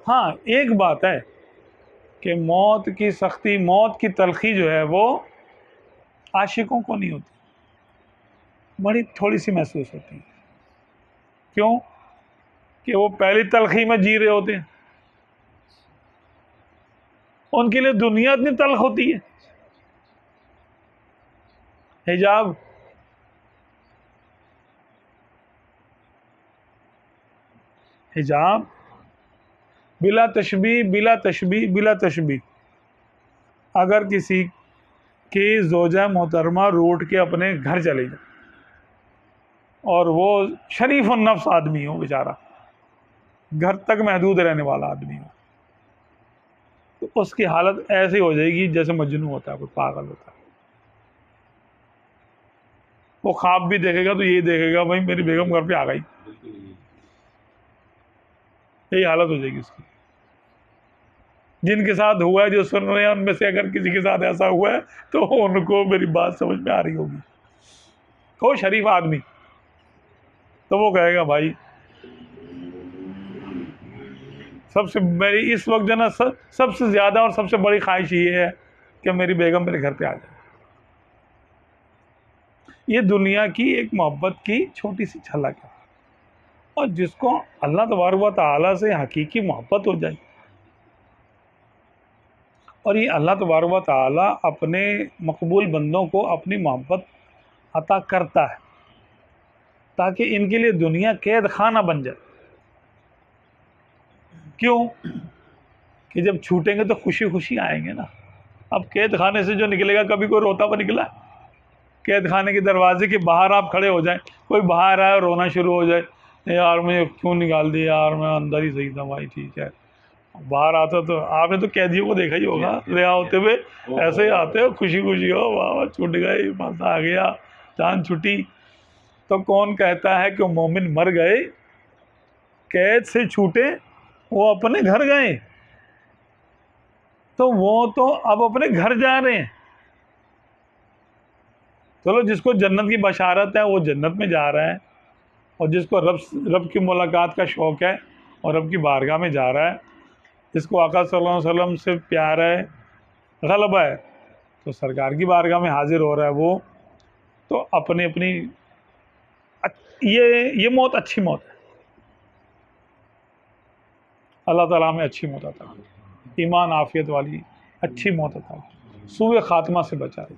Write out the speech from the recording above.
ہاں ایک بات ہے کہ موت کی سختی، موت کی تلخی جو ہے وہ عاشقوں کو نہیں ہوتی، بڑی تھوڑی سی محسوس ہوتی ہے۔ کیوں؟ کہ وہ پہلی تلخی میں جی رہے ہوتے ہیں، ان کے لیے دنیا اتنی تلخ ہوتی ہے۔ حجاب حجاب بلا تشبیہ، بلا تشبیہ، بلا تشبیہ، اگر کسی کی زوجہ محترمہ روٹ کے اپنے گھر چلے جائے اور وہ شریف النفس آدمی ہو، بیچارہ گھر تک محدود رہنے والا آدمی ہو، تو اس کی حالت ایسی ہو جائے گی جیسے مجنون ہوتا ہے، کوئی پاگل ہوتا ہے۔ وہ خواب بھی دیکھے گا تو یہی دیکھے گا بھائی میری بیگم گھر پہ آ گئی، یہی حالت ہو جائے گی اس کی۔ جن کے ساتھ ہوا ہے، جو سن رہے ہیں، ان میں سے اگر کسی کے ساتھ ایسا ہوا ہے تو ان کو میری بات سمجھ میں آ رہی ہوگی۔ ہو شریف آدمی تو وہ کہے گا بھائی سب سے میری اس وقت جو نا سب سے زیادہ اور سب سے بڑی خواہش یہ ہے کہ میری بیگم میرے گھر پہ آ جائے۔ یہ دنیا کی ایک محبت کی چھوٹی سی جھلک ہے، اور جس کو اللہ تبارک و تعالیٰ سے حقیقی محبت ہو جائے، اور یہ اللہ تبارک و تعالیٰ اپنے مقبول بندوں کو اپنی محبت عطا کرتا ہے تاکہ ان کے لیے دنیا قید خانہ بن جائے۔ کیوں؟ کہ جب چھوٹیں گے تو خوشی خوشی آئیں گے نا۔ اب قید خانے سے جو نکلے گا، کبھی کوئی روتا ہوا نکلا؟ قید خانے کے دروازے کے باہر آپ کھڑے ہو جائیں، کوئی باہر آئے اور رونا شروع ہو جائے، یار مجھے کیوں نکال دیا یار، میں اندر ہی صحیح تھا بھائی، ٹھیک ہے۔ باہر آتا تو آپ نے تو قیدیوں کو دیکھا ہی ہوگا، رہا ہوتے ہوئے ایسے ہی آتے ہو، خوشی خوشی ہو، واہ واہ چھوٹ گئی، مزہ آ گیا، جان چھٹی۔ تو کون کہتا ہے کہ مومن مر گئے، قید سے چھوٹے، وہ اپنے گھر گئے؟ تو وہ تو اب اپنے گھر جا رہے ہیں۔ چلو جس کو جنت کی بشارت ہے وہ جنت میں جا رہا ہے، اور جس کو رب کی ملاقات کا شوق ہے اور رب کی بارگاہ میں جا رہا ہے، جس کو آقا صلی اللہ علیہ وسلم سے پیار ہے، غلبہ ہے، تو سرکار کی بارگاہ میں حاضر ہو رہا ہے، وہ تو اپنی یہ موت اچھی موت ہے۔ اللہ تعالیٰ ہمیں اچھی موت عطا کرے، ایمان عافیت والی اچھی موت عطا کرے، سوء خاتمہ سے بچائے۔